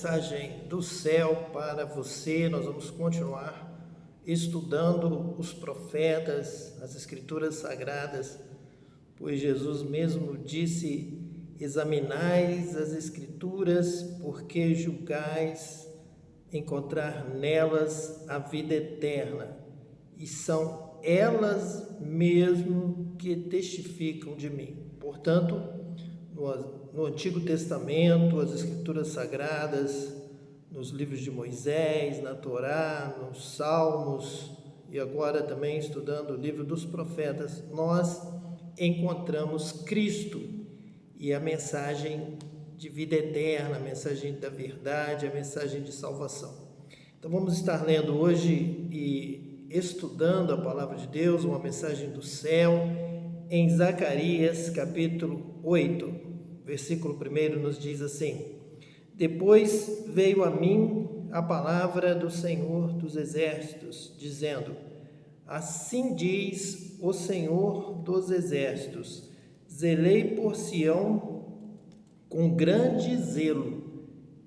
mensagem do céu para você. Nós vamos continuar estudando os profetas, as escrituras sagradas, pois Jesus mesmo disse: examinais as escrituras, porque julgais encontrar nelas a vida eterna, e são elas mesmo que testificam de mim. Portanto, no Antigo Testamento, as Escrituras Sagradas, nos livros de Moisés, na Torá, nos Salmos e agora também estudando o livro dos profetas, nós encontramos Cristo e a mensagem de vida eterna, a mensagem da verdade, a mensagem de salvação. Então vamos estar lendo hoje e estudando a palavra de Deus, uma mensagem do céu, em Zacarias capítulo 8, versículo 1 nos diz assim: depois veio a mim a palavra do Senhor dos Exércitos, dizendo: assim diz o Senhor dos Exércitos, zelei por Sião com grande zelo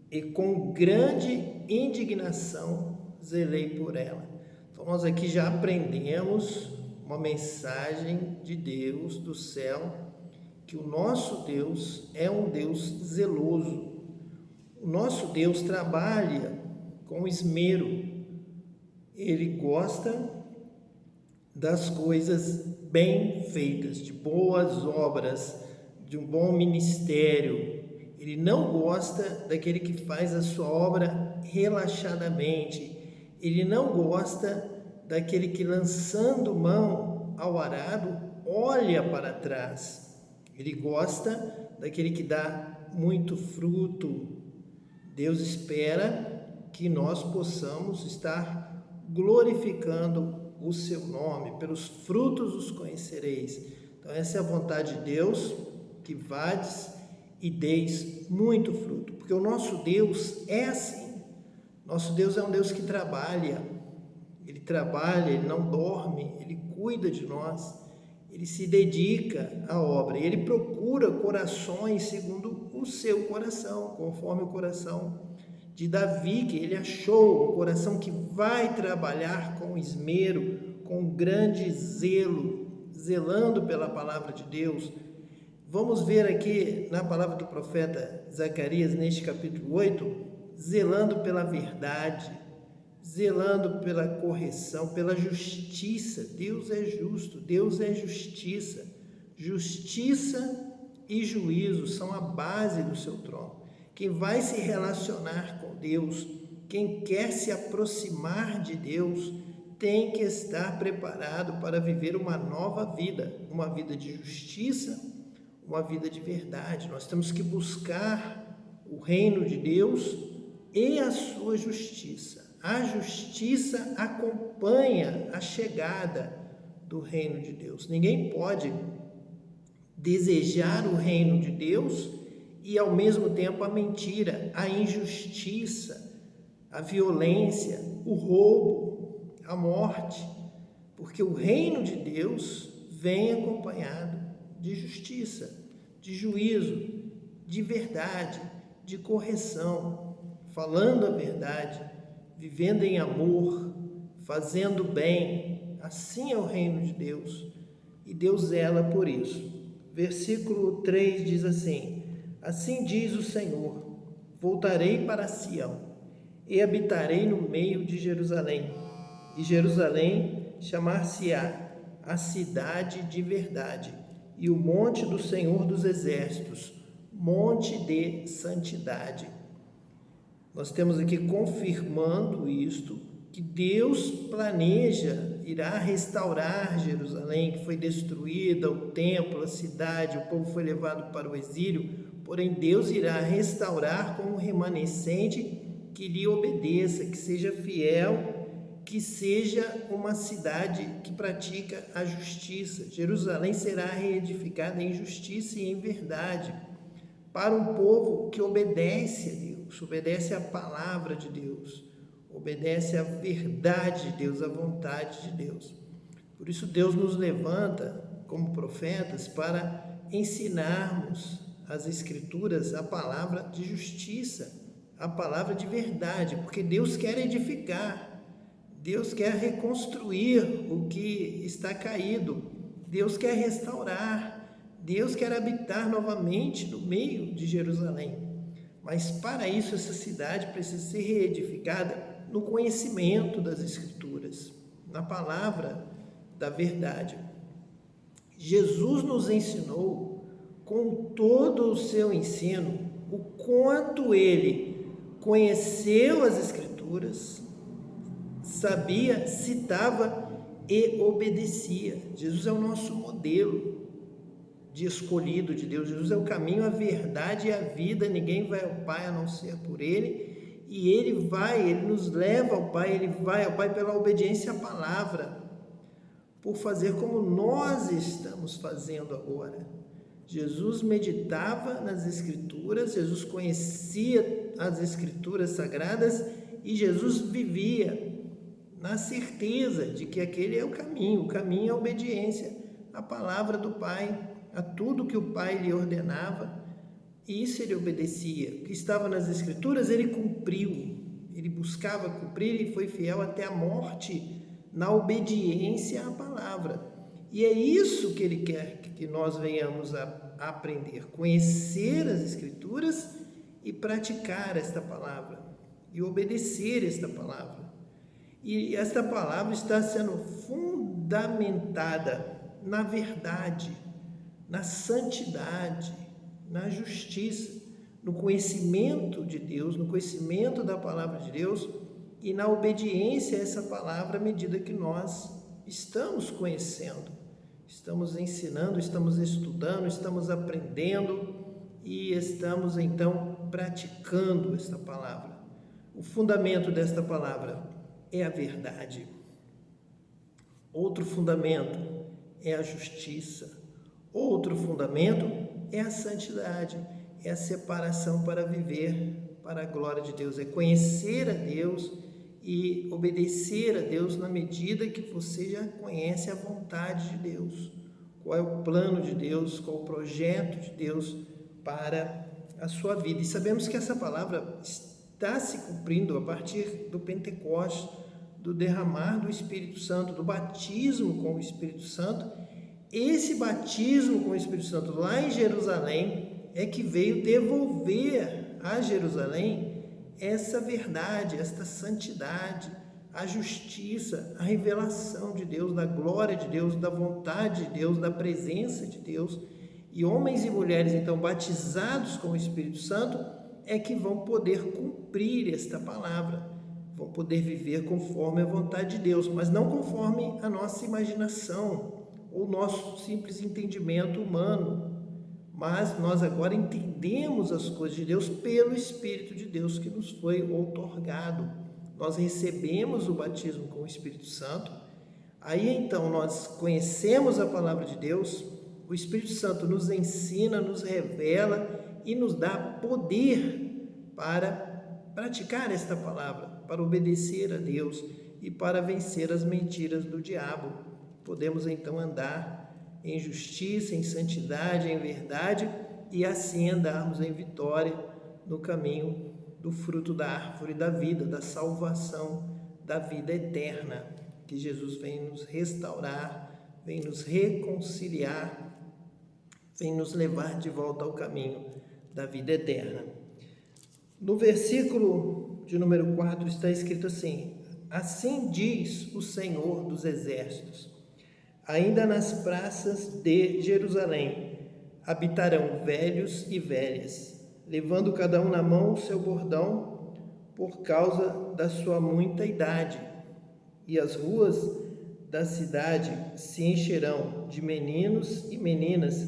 e com grande indignação zelei por ela. Então nós aqui já aprendemos uma mensagem de Deus do céu, que o nosso Deus é um Deus zeloso. O nosso Deus trabalha com esmero. Ele gosta das coisas bem feitas, de boas obras, de um bom ministério. Ele não gosta daquele que faz a sua obra relaxadamente. Ele não gosta daquele que, lançando mão ao arado, olha para trás. Ele gosta daquele que dá muito fruto. Deus espera que nós possamos estar glorificando o seu nome. Pelos frutos os conhecereis. Então essa é a vontade de Deus, que vades e deis muito fruto. Porque o nosso Deus é assim. Nosso Deus é um Deus que trabalha. Ele trabalha, Ele não dorme, Ele cuida de nós, Ele se dedica à obra, Ele procura corações segundo o seu coração, conforme o coração de Davi, que ele achou, um coração que vai trabalhar com esmero, com grande zelo, zelando pela palavra de Deus. Vamos ver aqui na palavra do profeta Zacarias, neste capítulo 8, zelando pela verdade, zelando pela correção, pela justiça. Deus é justo, Deus é justiça. Justiça e juízo são a base do seu trono. Quem vai se relacionar com Deus, quem quer se aproximar de Deus, tem que estar preparado para viver uma nova vida, uma vida de justiça, uma vida de verdade. Nós temos que buscar o reino de Deus e a sua justiça. A justiça acompanha a chegada do reino de Deus. Ninguém pode desejar o reino de Deus e ao mesmo tempo a mentira, a injustiça, a violência, o roubo, a morte, porque o reino de Deus vem acompanhado de justiça, de juízo, de verdade, de correção, falando a verdade, vivendo em amor, fazendo bem. Assim é o reino de Deus, e Deus zela por isso. Versículo 3 diz assim: assim diz o Senhor, voltarei para Sião e habitarei no meio de Jerusalém, e Jerusalém chamar-se-á a cidade de verdade, e o monte do Senhor dos Exércitos, monte de santidade. Nós temos aqui confirmando isto, que Deus planeja, irá restaurar Jerusalém, que foi destruída, o templo, a cidade, o povo foi levado para o exílio, porém Deus irá restaurar com um remanescente que lhe obedeça, que seja fiel, que seja uma cidade que pratica a justiça. Jerusalém será reedificada em justiça e em verdade, para um povo que obedece a Deus, obedece à palavra de Deus, obedece à verdade de Deus, à vontade de Deus. Por isso Deus nos levanta como profetas para ensinarmos as Escrituras, a palavra de justiça, a palavra de verdade, porque Deus quer edificar, Deus quer reconstruir o que está caído, Deus quer restaurar, Deus quer habitar novamente no meio de Jerusalém. Mas para isso essa cidade precisa ser reedificada no conhecimento das Escrituras, na palavra da verdade. Jesus nos ensinou com todo o seu ensino o quanto ele conheceu as Escrituras, sabia, citava e obedecia. Jesus é o nosso modelo de escolhido de Deus. Jesus é o caminho, a verdade e a vida. Ninguém vai ao Pai a não ser por Ele. E Ele nos leva ao Pai, Ele vai ao Pai pela obediência à palavra, por fazer como nós estamos fazendo agora. Jesus meditava nas Escrituras, Jesus conhecia as Escrituras sagradas e Jesus vivia na certeza de que aquele é o caminho é a obediência à palavra do Pai, a tudo que o Pai lhe ordenava, e isso ele obedecia. O que estava nas Escrituras ele cumpriu, ele buscava cumprir e foi fiel até a morte na obediência à palavra. E é isso que ele quer que nós venhamos a aprender, conhecer as Escrituras e praticar esta palavra, e obedecer esta palavra. E esta palavra está sendo fundamentada na verdade, na santidade, na justiça, no conhecimento de Deus, no conhecimento da palavra de Deus e na obediência a essa palavra à medida que nós estamos conhecendo, estamos ensinando, estamos estudando, estamos aprendendo e estamos então praticando esta palavra. O fundamento desta palavra é a verdade. Outro fundamento é a justiça. Outro fundamento é a santidade, é a separação para viver para a glória de Deus, é conhecer a Deus e obedecer a Deus na medida que você já conhece a vontade de Deus, qual é o plano de Deus, qual é o projeto de Deus para a sua vida. E sabemos que essa palavra está se cumprindo a partir do Pentecostes, do derramar do Espírito Santo, do batismo com o Espírito Santo. Esse batismo com o Espírito Santo lá em Jerusalém é que veio devolver a Jerusalém essa verdade, esta santidade, a justiça, a revelação de Deus, da glória de Deus, da vontade de Deus, da presença de Deus. E homens e mulheres, então, batizados com o Espírito Santo, é que vão poder cumprir esta palavra, vão poder viver conforme a vontade de Deus, mas não conforme a nossa imaginação, o nosso simples entendimento humano, mas nós agora entendemos as coisas de Deus pelo Espírito de Deus que nos foi outorgado. Nós recebemos o batismo com o Espírito Santo, aí então nós conhecemos a palavra de Deus, o Espírito Santo nos ensina, nos revela e nos dá poder para praticar esta palavra, para obedecer a Deus e para vencer as mentiras do diabo. Podemos então andar em justiça, em santidade, em verdade e assim andarmos em vitória no caminho do fruto da árvore da vida, da salvação, da vida eterna, que Jesus vem nos restaurar, vem nos reconciliar, vem nos levar de volta ao caminho da vida eterna. No versículo de número 4 está escrito assim: assim diz o Senhor dos Exércitos, ainda nas praças de Jerusalém habitarão velhos e velhas, levando cada um na mão o seu bordão por causa da sua muita idade, e as ruas da cidade se encherão de meninos e meninas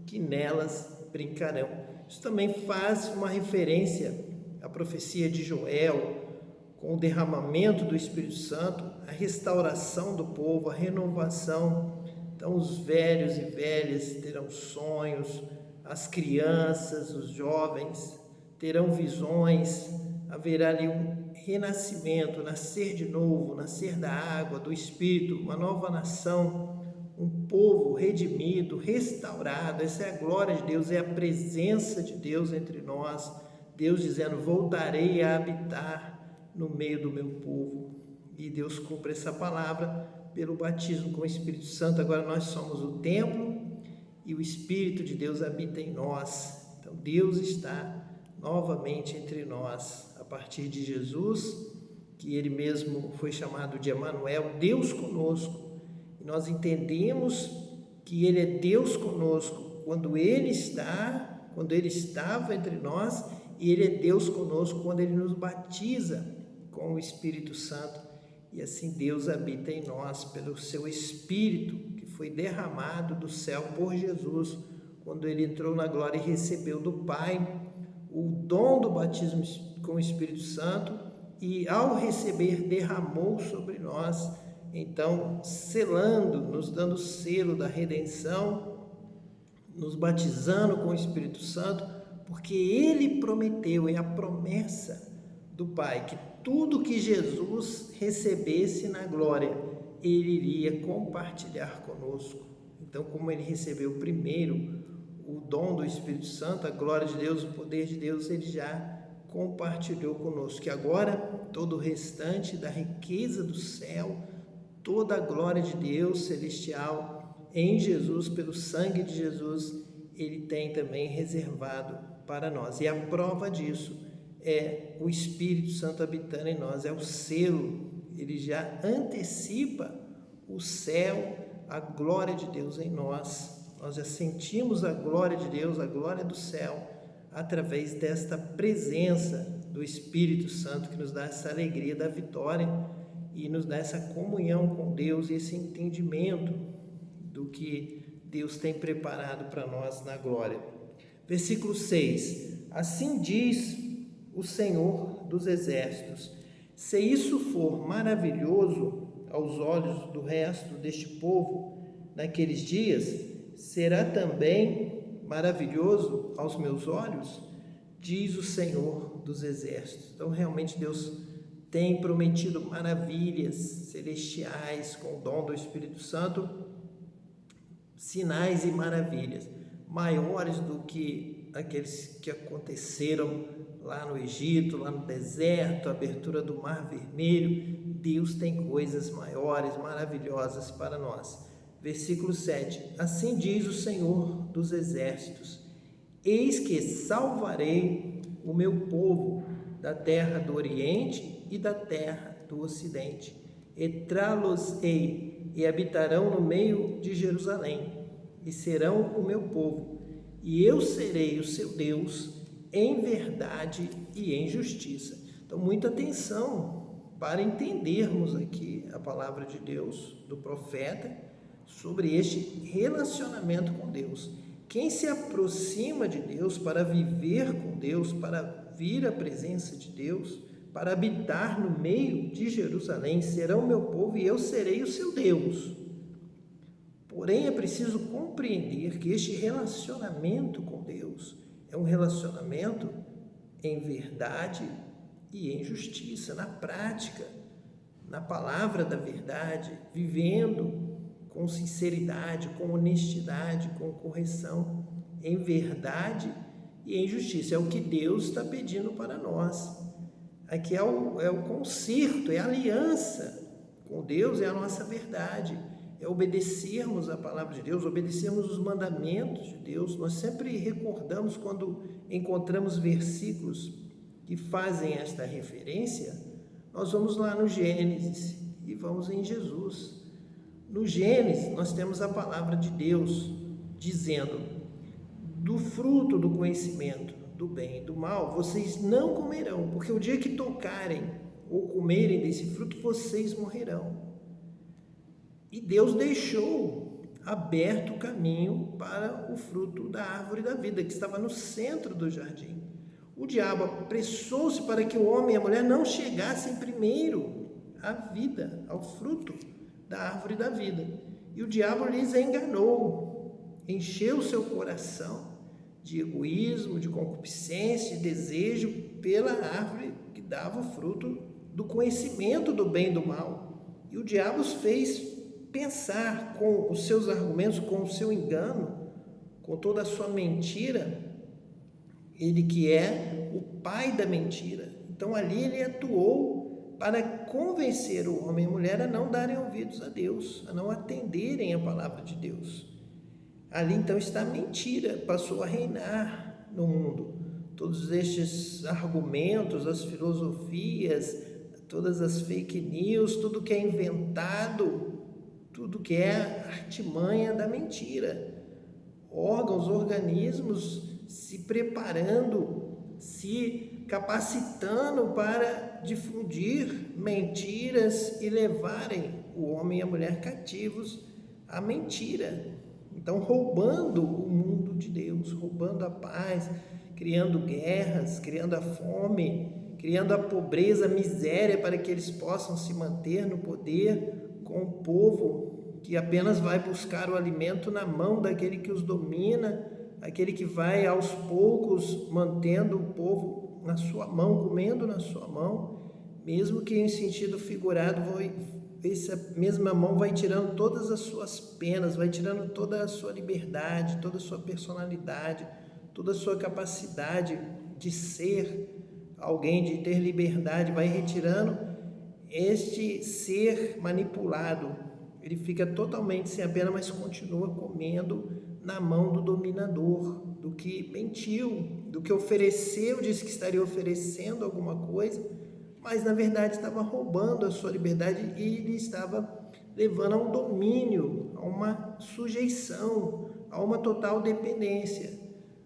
que nelas brincarão. Isso também faz uma referência à profecia de Joel, com o derramamento do Espírito Santo, a restauração do povo, a renovação. Então os velhos e velhas terão sonhos, as crianças, os jovens terão visões, haverá ali um renascimento, nascer de novo, nascer da água, do Espírito, uma nova nação, um povo redimido, restaurado. Essa é a glória de Deus, é a presença de Deus entre nós, Deus dizendo: voltarei a habitar no meio do meu povo. E Deus cumpre essa palavra pelo batismo com o Espírito Santo. Agora nós somos o templo e o Espírito de Deus habita em nós. Então Deus está novamente entre nós a partir de Jesus, que Ele mesmo foi chamado de Emanuel, Deus conosco. E nós entendemos que Ele é Deus conosco quando Ele estava entre nós, e Ele é Deus conosco quando Ele nos batiza com o Espírito Santo. E assim Deus habita em nós pelo seu Espírito, que foi derramado do céu por Jesus, quando Ele entrou na glória e recebeu do Pai o dom do batismo com o Espírito Santo, e ao receber derramou sobre nós, então selando, nos dando o selo da redenção, nos batizando com o Espírito Santo, porque Ele prometeu, é a promessa do Pai, que tudo que Jesus recebesse na glória, Ele iria compartilhar conosco. Então, como Ele recebeu primeiro o dom do Espírito Santo, a glória de Deus, o poder de Deus, Ele já compartilhou conosco. Que agora todo o restante da riqueza do céu, toda a glória de Deus celestial em Jesus, pelo sangue de Jesus, Ele tem também reservado para nós. E a prova disso é o Espírito Santo habitando em nós, é o selo. Ele já antecipa o céu, a glória de Deus em nós. Nós já sentimos a glória de Deus, a glória do céu, através desta presença do Espírito Santo, que nos dá essa alegria da vitória e nos dá essa comunhão com Deus e esse entendimento do que Deus tem preparado para nós na glória. Versículo 6: assim diz o Senhor dos Exércitos: se isso for maravilhoso aos olhos do resto deste povo naqueles dias, será também maravilhoso aos meus olhos, diz o Senhor dos Exércitos. Então, realmente, Deus tem prometido maravilhas celestiais com o dom do Espírito Santo, sinais e maravilhas maiores do que aqueles que aconteceram lá no Egito, lá no deserto, a abertura do Mar Vermelho. Deus tem coisas maiores, maravilhosas para nós. Versículo 7: assim diz o Senhor dos Exércitos: eis que salvarei o meu povo da terra do Oriente e da terra do Ocidente, e trá-los-ei, e habitarão no meio de Jerusalém, e serão o meu povo, e eu serei o seu Deus, em verdade e em justiça. Então, muita atenção para entendermos aqui a palavra de Deus, do profeta, sobre este relacionamento com Deus. Quem se aproxima de Deus para viver com Deus, para vir à presença de Deus, para habitar no meio de Jerusalém, serão meu povo e eu serei o seu Deus. Porém, é preciso compreender que este relacionamento com Deus é um relacionamento em verdade e em justiça, na prática, na palavra da verdade, vivendo com sinceridade, com honestidade, com correção, em verdade e em justiça. É o que Deus está pedindo para nós. Aqui é o concerto, é a aliança com Deus, é a nossa verdade, é obedecermos a palavra de Deus, obedecermos os mandamentos de Deus. Nós sempre recordamos quando encontramos versículos que fazem esta referência, nós vamos lá no Gênesis e vamos em Jesus. No Gênesis, nós temos a palavra de Deus dizendo: do fruto do conhecimento do bem e do mal, vocês não comerão, porque o dia que tocarem ou comerem desse fruto, vocês morrerão. E Deus deixou aberto o caminho para o fruto da árvore da vida, que estava no centro do jardim. O diabo apressou-se para que o homem e a mulher não chegassem primeiro à vida, ao fruto da árvore da vida. E o diabo lhes enganou, encheu o seu coração de egoísmo, de concupiscência, de desejo pela árvore que dava o fruto do conhecimento do bem e do mal. E o diabo os fez pensar com os seus argumentos, com o seu engano, com toda a sua mentira, ele que é o pai da mentira. Então ali ele atuou para convencer o homem e a mulher a não darem ouvidos a Deus, a não atenderem a palavra de Deus. Ali então está a mentira, passou a reinar no mundo. Todos estes argumentos, as filosofias, todas as fake news, tudo que é inventado, tudo que é artimanha da mentira. Órgãos, organismos se preparando, se capacitando para difundir mentiras e levarem o homem e a mulher cativos à mentira. Então, roubando o mundo de Deus, roubando a paz, criando guerras, criando a fome, criando a pobreza, a miséria, para que eles possam se manter no poder com o povo que apenas vai buscar o alimento na mão daquele que os domina, aquele que vai aos poucos mantendo o povo na sua mão, comendo na sua mão, mesmo que em sentido figurado, essa mesma mão vai tirando todas as suas penas, vai tirando toda a sua liberdade, toda a sua personalidade, toda a sua capacidade de ser alguém, de ter liberdade, vai retirando este ser manipulado. Ele fica totalmente sem a pena, mas continua comendo na mão do dominador, do que mentiu, do que ofereceu, disse que estaria oferecendo alguma coisa, mas na verdade estava roubando a sua liberdade e ele estava levando a um domínio, a uma sujeição, a uma total dependência,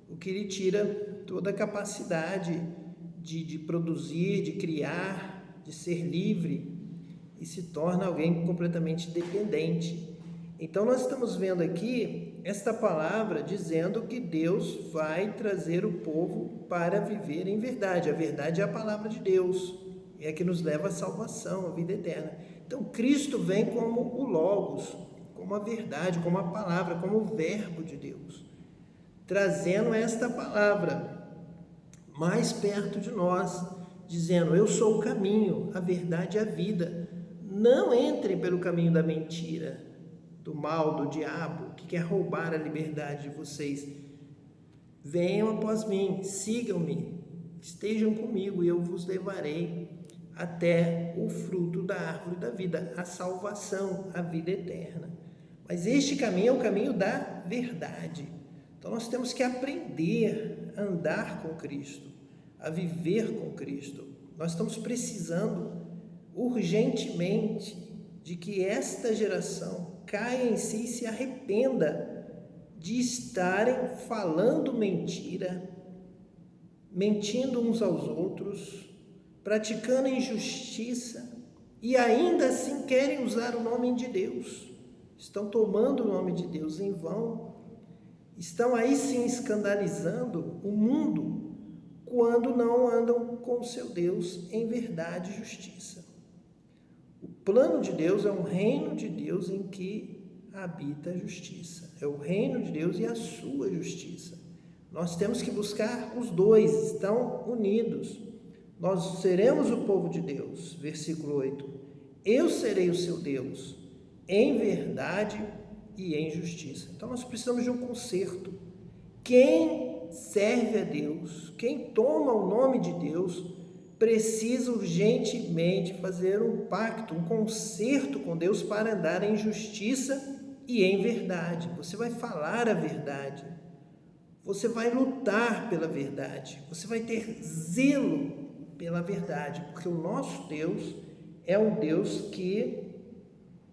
o que lhe tira toda a capacidade de produzir, de criar, de ser livre, e se torna alguém completamente dependente. Então nós estamos vendo aqui esta palavra dizendo que Deus vai trazer o povo para viver em verdade. A verdade é a palavra de Deus, é a que nos leva à salvação, à vida eterna. Então Cristo vem como o Logos, como a verdade, como a palavra, como o verbo de Deus, trazendo esta palavra mais perto de nós, dizendo: eu sou o caminho, a verdade e a vida. Não entrem pelo caminho da mentira, do mal, do diabo, que quer roubar a liberdade de vocês. Venham após mim, sigam-me, estejam comigo e eu vos levarei até o fruto da árvore da vida, a salvação, a vida eterna. Mas este caminho é o caminho da verdade. Então nós temos que aprender a andar com Cristo, a viver com Cristo. Nós estamos precisando urgentemente de que esta geração caia em si e se arrependa de estarem falando mentira, mentindo uns aos outros, praticando injustiça e ainda assim querem usar o nome de Deus. Estão tomando o nome de Deus em vão, estão aí sim escandalizando o mundo quando não andam com o seu Deus em verdade e justiça. O plano de Deus é um reino de Deus em que habita a justiça. É o reino de Deus e a sua justiça. Nós temos que buscar os dois, estão unidos. Nós seremos o povo de Deus, versículo 8. Eu serei o seu Deus, em verdade e em justiça. Então nós precisamos de um conserto. Quem serve a Deus, quem toma o nome de Deus, precisa urgentemente fazer um pacto, um concerto com Deus para andar em justiça e em verdade. Você vai falar a verdade, você vai lutar pela verdade, você vai ter zelo pela verdade, porque o nosso Deus é um Deus que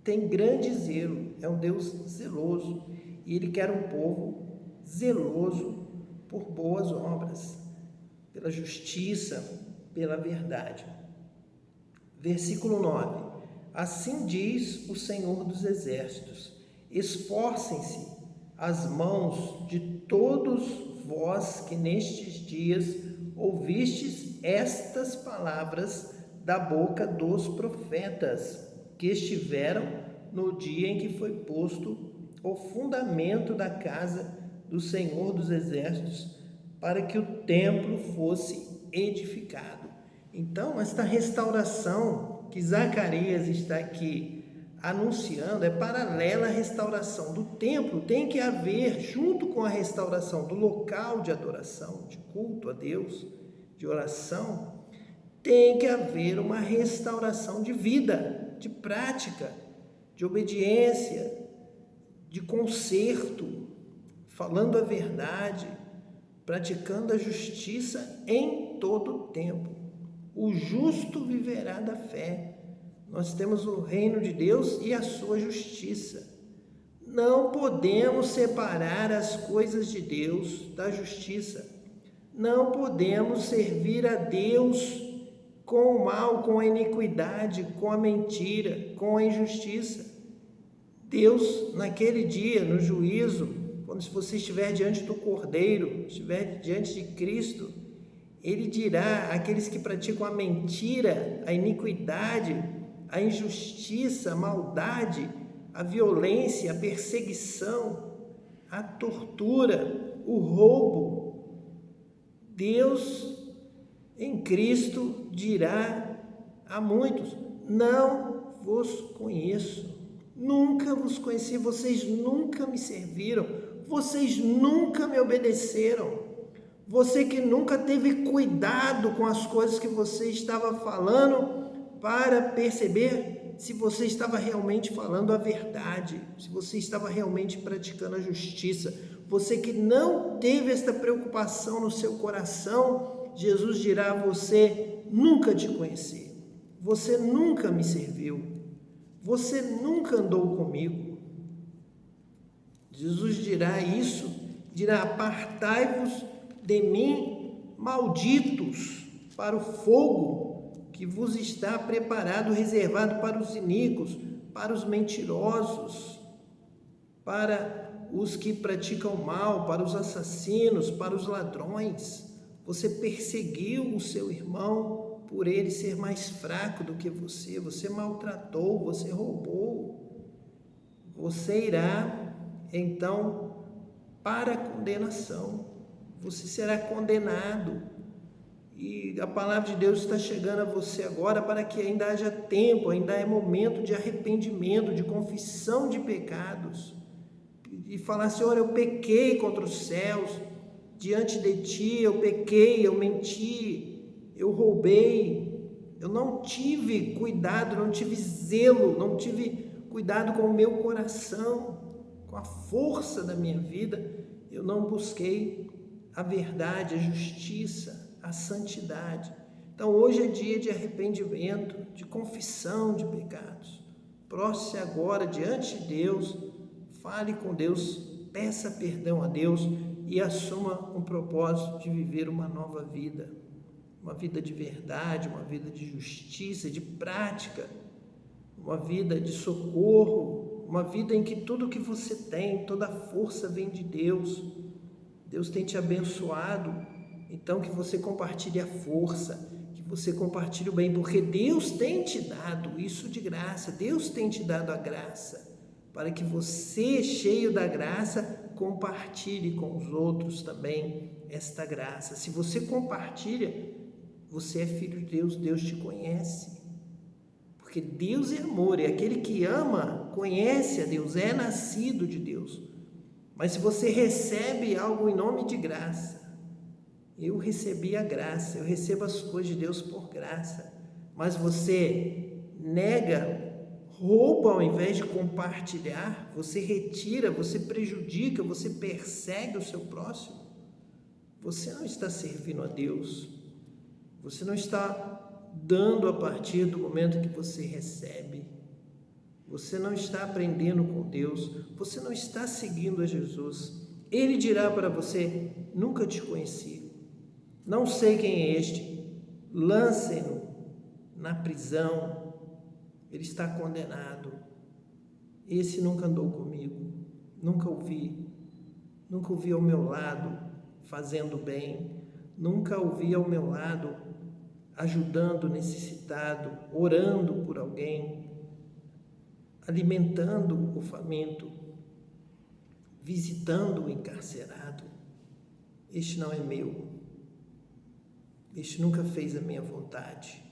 tem grande zelo, é um Deus zeloso, e Ele quer um povo zeloso por boas obras, pela justiça, pela verdade. Versículo 9. Assim diz o Senhor dos Exércitos: esforcem-se as mãos de todos vós que nestes dias ouvistes estas palavras da boca dos profetas que estiveram no dia em que foi posto o fundamento da casa do Senhor dos Exércitos, para que o templo fosse edificado. Então, esta restauração que Zacarias está aqui anunciando é paralela à restauração do templo. Tem que haver, junto com a restauração do local de adoração, de culto a Deus, de oração, tem que haver uma restauração de vida, de prática, de obediência, de conserto, falando a verdade, praticando a justiça em todo o tempo. O justo viverá da fé. Nós temos o reino de Deus e a sua justiça. Não podemos separar as coisas de Deus da justiça. Não podemos servir a Deus com o mal, com a iniquidade, com a mentira, com a injustiça. Deus, naquele dia, no juízo, quando você estiver diante do Cordeiro, estiver diante de Cristo, Ele dirá àqueles que praticam a mentira, a iniquidade, a injustiça, a maldade, a violência, a perseguição, a tortura, o roubo. Deus, em Cristo, dirá a muitos: não vos conheço, nunca vos conheci, vocês nunca me serviram, vocês nunca me obedeceram. Você que nunca teve cuidado com as coisas que você estava falando para perceber se você estava realmente falando a verdade, se você estava realmente praticando a justiça. Você que não teve esta preocupação no seu coração, Jesus dirá a você: nunca te conheci, você nunca me serviu, você nunca andou comigo. Jesus dirá isso, dirá: apartai-vos de mim, malditos, para o fogo que vos está preparado, reservado para os iníquos, para os mentirosos, para os que praticam mal, para os assassinos, para os ladrões. Você perseguiu o seu irmão por ele ser mais fraco do que você maltratou, você roubou. Você irá, então, para a condenação. Você será condenado. E a palavra de Deus está chegando a você agora para que ainda haja tempo, ainda é momento de arrependimento, de confissão de pecados. E falar: Senhor, eu pequei contra os céus, diante de Ti eu pequei, eu menti, eu roubei, eu não tive cuidado, não tive zelo, não tive cuidado com o meu coração, com a força da minha vida, eu não busquei a verdade, a justiça, a santidade. Então hoje é dia de arrependimento, de confissão de pecados. Prostre agora diante de Deus, fale com Deus, peça perdão a Deus e assuma um propósito de viver uma nova vida. Uma vida de verdade, uma vida de justiça, de prática, uma vida de socorro, uma vida em que tudo que você tem, toda a força vem de Deus. Deus tem te abençoado, então que você compartilhe a força, que você compartilhe o bem, porque Deus tem te dado isso de graça, Deus tem te dado a graça, para que você, cheio da graça, compartilhe com os outros também esta graça. Se você compartilha, você é filho de Deus, Deus te conhece, porque Deus é amor, e aquele que ama, conhece a Deus, é nascido de Deus. Mas se você recebe algo em nome de graça, eu recebi a graça, eu recebo as coisas de Deus por graça, mas você nega, rouba ao invés de compartilhar, você retira, você prejudica, você persegue o seu próximo, você não está servindo a Deus, você não está dando a partir do momento que você recebe. Você não está aprendendo com Deus, você não está seguindo a Jesus. Ele dirá para você: nunca te conheci, não sei quem é este, lancem-no na prisão, ele está condenado. Esse nunca andou comigo, nunca ouvi ao meu lado fazendo bem, nunca ouvi ao meu lado ajudando o necessitado, orando por alguém, alimentando o faminto, visitando o encarcerado. Este não é meu, este nunca fez a minha vontade,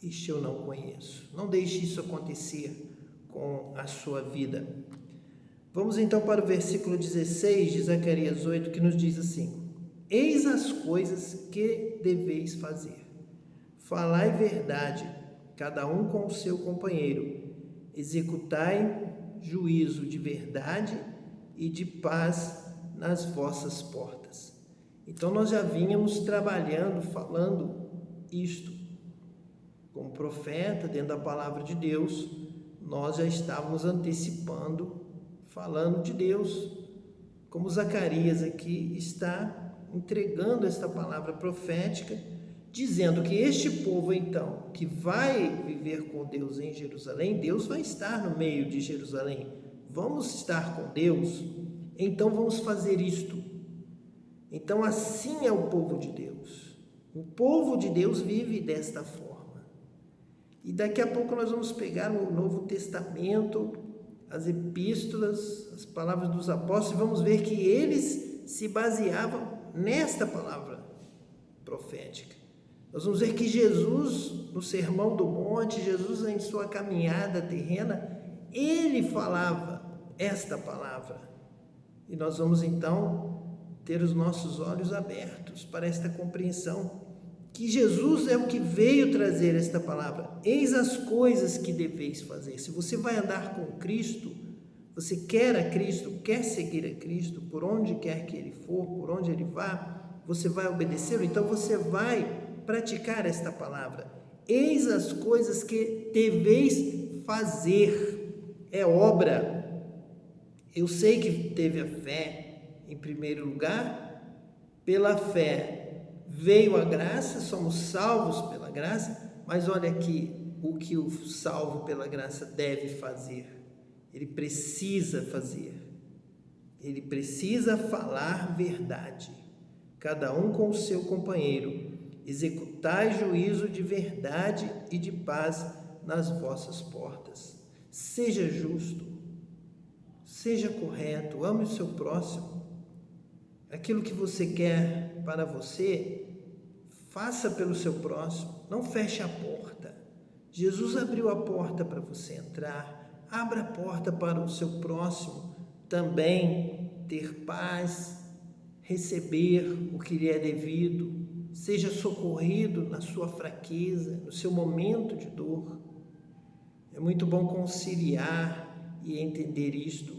este eu não conheço. Não deixe isso acontecer com a sua vida. Vamos então para o versículo 16 de Zacarias 8, que nos diz assim: eis as coisas que deveis fazer. Falai verdade, cada um com o seu companheiro. Executai juízo de verdade e de paz nas vossas portas. Então nós já vínhamos trabalhando, falando isto. Como profeta, dentro da palavra de Deus, nós já estávamos antecipando, falando de Deus. Como Zacarias aqui está entregando esta palavra profética, dizendo que este povo, então, que vai viver com Deus em Jerusalém, Deus vai estar no meio de Jerusalém. Vamos estar com Deus, então vamos fazer isto. Então, assim é o povo de Deus. O povo de Deus vive desta forma. E daqui a pouco nós vamos pegar o Novo Testamento, as epístolas, as palavras dos apóstolos, e vamos ver que eles se baseavam nesta palavra profética. Nós vamos ver que Jesus, no Sermão do Monte, Jesus em sua caminhada terrena, ele falava esta palavra. E nós vamos então ter os nossos olhos abertos para esta compreensão, que Jesus é o que veio trazer esta palavra. Eis as coisas que deveis fazer. Se você vai andar com Cristo, você quer a Cristo, quer seguir a Cristo, por onde quer que Ele for, por onde Ele vá, você vai obedecê-lo, então você vai praticar esta palavra. Eis as coisas que deveis fazer. É obra. Eu sei que teve a fé em primeiro lugar. Pela fé veio a graça, somos salvos pela graça, mas olha aqui o que o salvo pela graça deve fazer. Ele precisa fazer. Ele precisa falar verdade. Cada um com o seu companheiro. Executai juízo de verdade e de paz nas vossas portas. Seja justo, seja correto, ame o seu próximo. Aquilo que você quer para você, faça pelo seu próximo, não feche a porta. Jesus abriu a porta para você entrar, abra a porta para o seu próximo também ter paz, receber o que lhe é devido. Seja socorrido na sua fraqueza, no seu momento de dor. É muito bom conciliar e entender isto.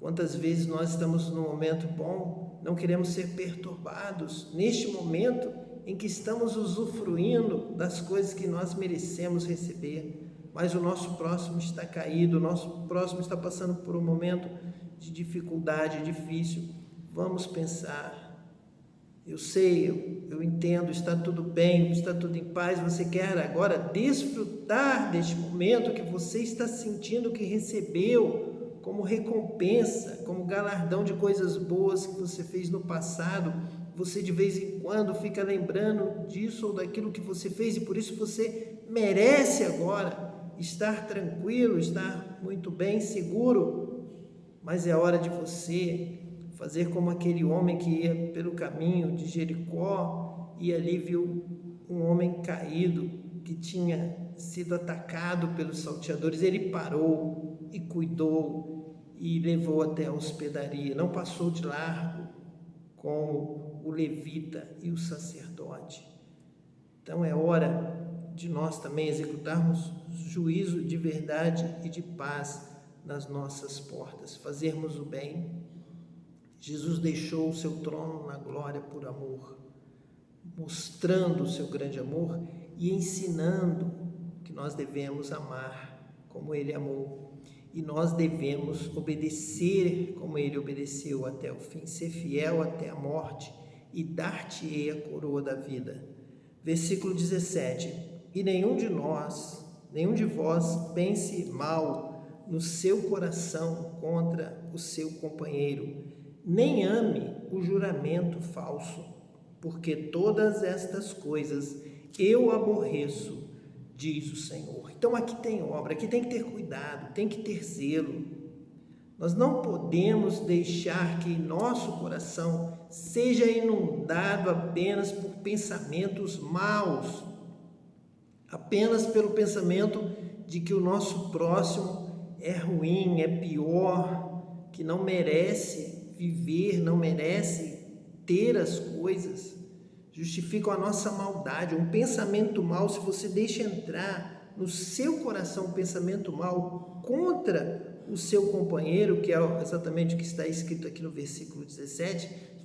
Quantas vezes nós estamos num momento bom, não queremos ser perturbados neste momento em que estamos usufruindo das coisas que nós merecemos receber, mas o nosso próximo está caído, o nosso próximo está passando por um momento de dificuldade difícil. Vamos pensar. Eu sei, eu entendo, está tudo bem, está tudo em paz, você quer agora desfrutar deste momento que você está sentindo que recebeu como recompensa, como galardão de coisas boas que você fez no passado. Você de vez em quando fica lembrando disso ou daquilo que você fez e por isso você merece agora estar tranquilo, estar muito bem, seguro, mas é hora de você fazer como aquele homem que ia pelo caminho de Jericó e ali viu um homem caído que tinha sido atacado pelos salteadores. Ele parou e cuidou e levou até a hospedaria. Não passou de largo como o levita e o sacerdote. Então é hora de nós também executarmos juízo de verdade e de paz nas nossas portas, fazermos o bem. Jesus deixou o seu trono na glória por amor, mostrando o seu grande amor e ensinando que nós devemos amar como Ele amou. E nós devemos obedecer como Ele obedeceu até o fim, ser fiel até a morte e dar-te-ei a coroa da vida. Versículo 17. E nenhum de vós pense mal no seu coração contra o seu companheiro, nem ame o juramento falso, porque todas estas coisas eu aborreço, diz o Senhor. Então aqui tem obra, aqui tem que ter cuidado, tem que ter zelo. Nós não podemos deixar que nosso coração seja inundado apenas por pensamentos maus, apenas pelo pensamento de que o nosso próximo é ruim, é pior, que não merece viver, não merece ter as coisas, justificam a nossa maldade. Um pensamento mal, se você deixa entrar no seu coração um pensamento mal contra o seu companheiro, que é exatamente o que está escrito aqui no versículo 17,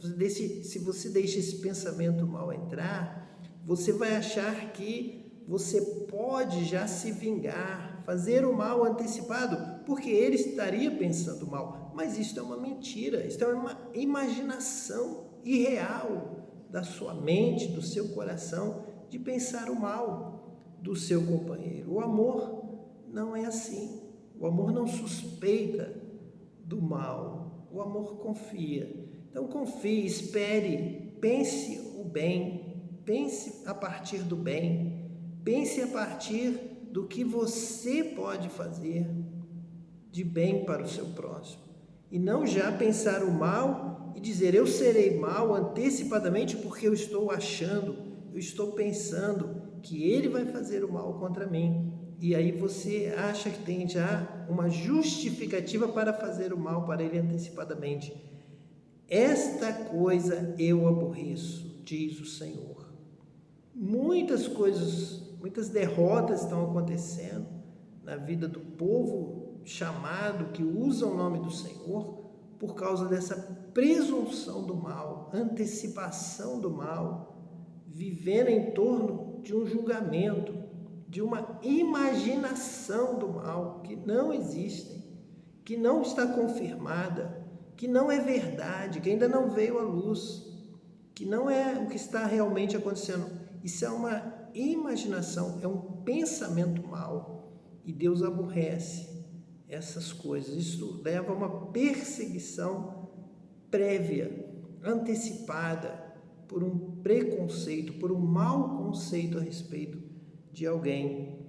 se você deixa esse pensamento mal entrar, você vai achar que você pode já se vingar, fazer o mal antecipado, porque ele estaria pensando mal. Mas isso é uma mentira, isso é uma imaginação irreal da sua mente, do seu coração, de pensar o mal do seu companheiro. O amor não é assim. O amor não suspeita do mal. O amor confia. Então confie, espere, pense o bem, pense a partir do bem, pense a partir do que você pode fazer de bem para o seu próximo. E não já pensar o mal e dizer, eu serei mal antecipadamente porque eu estou achando, eu estou pensando que ele vai fazer o mal contra mim. E aí você acha que tem já uma justificativa para fazer o mal para ele antecipadamente. Esta coisa eu aborreço, diz o Senhor. Muitas coisas, muitas derrotas estão acontecendo na vida do povo chamado, que usa o nome do Senhor, por causa dessa presunção do mal, antecipação do mal, vivendo em torno de um julgamento, de uma imaginação do mal que não existe, que não está confirmada, que não é verdade, que ainda não veio à luz, que não é o que está realmente acontecendo. Isso é uma imaginação, é um pensamento mau, e Deus aborrece essas coisas. Isso leva a uma perseguição prévia, antecipada, por um preconceito, por um mau conceito a respeito de alguém.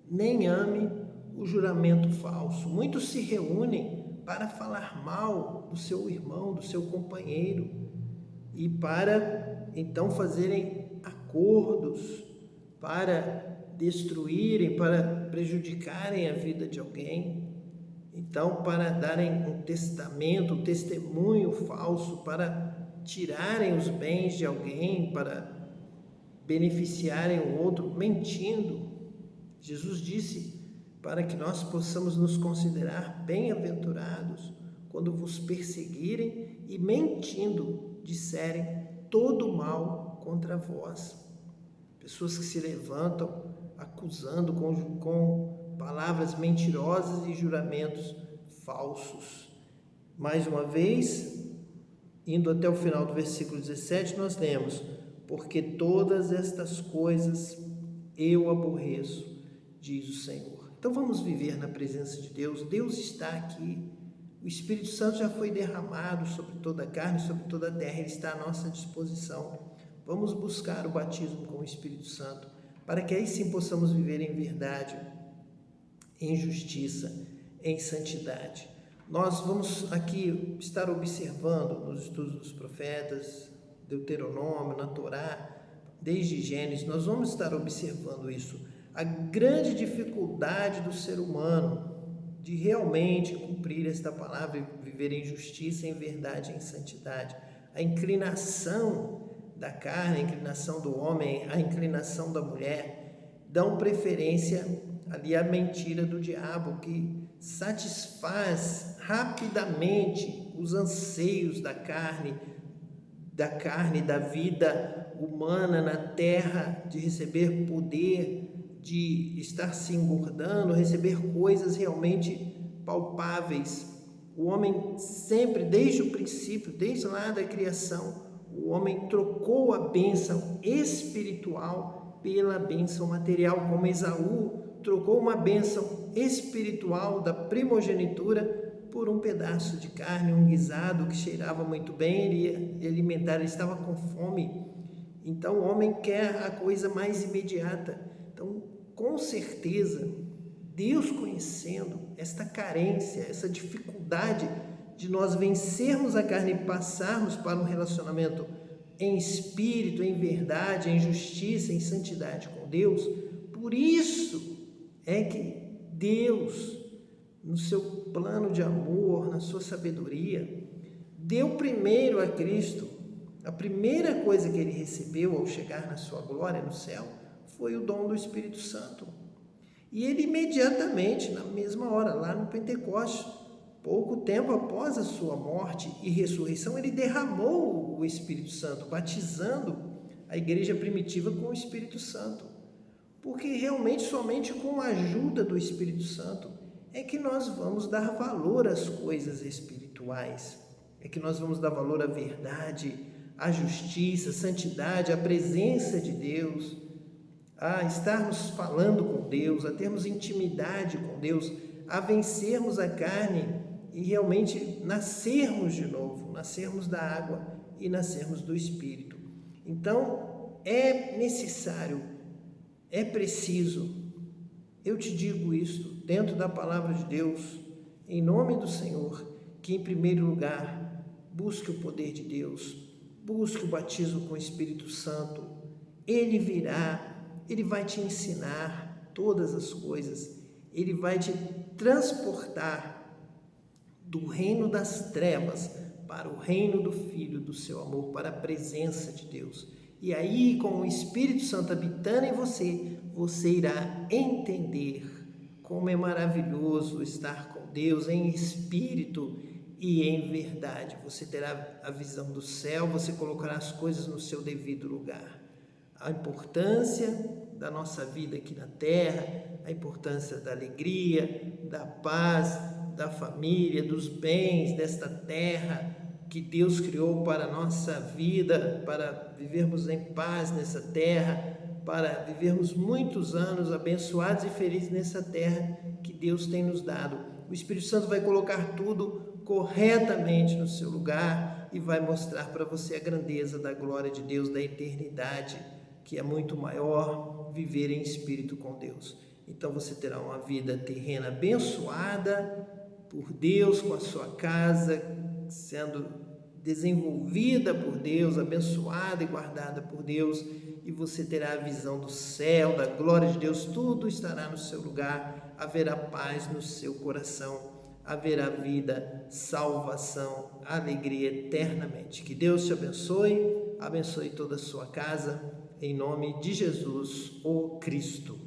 Nem ame o juramento falso. Muitos se reúnem para falar mal do seu irmão, do seu companheiro, e para então fazerem acordos, para destruírem, para prejudicarem a vida de alguém. Então, para darem um testamento, um testemunho falso, para tirarem os bens de alguém, para beneficiarem o outro, mentindo. Jesus disse para que nós possamos nos considerar bem-aventurados quando vos perseguirem e mentindo disserem todo mal contra vós. Pessoas que se levantam acusando com palavras mentirosas e juramentos falsos. Mais uma vez, indo até o final do versículo 17, nós lemos: porque todas estas coisas eu aborreço, diz o Senhor. Então vamos viver na presença de Deus. Deus está aqui. O Espírito Santo já foi derramado sobre toda a carne, sobre toda a terra. Ele está à nossa disposição. Vamos buscar o batismo com o Espírito Santo, para que aí sim possamos viver em verdade, em justiça, em santidade. Nós vamos aqui estar observando nos estudos dos profetas, Deuteronômio, na Torá, desde Gênesis, nós vamos estar observando isso. A grande dificuldade do ser humano de realmente cumprir esta palavra e viver em justiça, em verdade, em santidade. A inclinação da carne, a inclinação do homem, a inclinação da mulher, dão preferência ali à mentira do diabo, que satisfaz rapidamente os anseios da carne, da vida humana na terra, de receber poder, de estar se engordando, receber coisas realmente palpáveis. O homem sempre, desde o princípio, desde lá da criação, o homem trocou a bênção espiritual pela bênção material, como Esaú trocou uma bênção espiritual da primogenitura por um pedaço de carne, um guisado que cheirava muito bem, ele ia alimentar, ele estava com fome. Então o homem quer a coisa mais imediata. Então, com certeza, Deus, conhecendo esta carência, essa dificuldade de nós vencermos a carne e passarmos para um relacionamento em espírito, em verdade, em justiça, em santidade com Deus, por isso é que Deus, no seu plano de amor, na sua sabedoria, deu primeiro a Cristo a primeira coisa que ele recebeu ao chegar na sua glória no céu foi o dom do Espírito Santo. E ele imediatamente, na mesma hora, lá no Pentecostes, pouco tempo após a sua morte e ressurreição, ele derramou o Espírito Santo, batizando a igreja primitiva com o Espírito Santo. Porque realmente somente com a ajuda do Espírito Santo é que nós vamos dar valor às coisas espirituais, é que nós vamos dar valor à verdade, à justiça, à santidade, à presença de Deus, a estarmos falando com Deus, a termos intimidade com Deus, a vencermos a carne e realmente nascermos de novo, nascermos da água e nascermos do Espírito. Então, é necessário, é preciso, eu te digo isto, dentro da palavra de Deus, em nome do Senhor, que em primeiro lugar, busque o poder de Deus, busque o batismo com o Espírito Santo. Ele virá, ele vai te ensinar todas as coisas, ele vai te transportar do reino das trevas para o reino do Filho do seu amor, para a presença de Deus. E aí, com o Espírito Santo habitando em você, você irá entender como é maravilhoso estar com Deus em espírito e em verdade. Você terá a visão do céu, você colocará as coisas no seu devido lugar. A importância da nossa vida aqui na terra, a importância da alegria, da paz, da família, dos bens desta terra que Deus criou para a nossa vida, para vivermos em paz nessa terra, para vivermos muitos anos abençoados e felizes nessa terra que Deus tem nos dado. O Espírito Santo vai colocar tudo corretamente no seu lugar e vai mostrar para você a grandeza da glória de Deus, da eternidade, que é muito maior viver em espírito com Deus. Então você terá uma vida terrena abençoada por Deus, com a sua casa sendo desenvolvida por Deus, abençoada e guardada por Deus, e você terá a visão do céu, da glória de Deus, tudo estará no seu lugar, haverá paz no seu coração, haverá vida, salvação, alegria eternamente. Que Deus te abençoe, abençoe toda a sua casa, em nome de Jesus, o Cristo.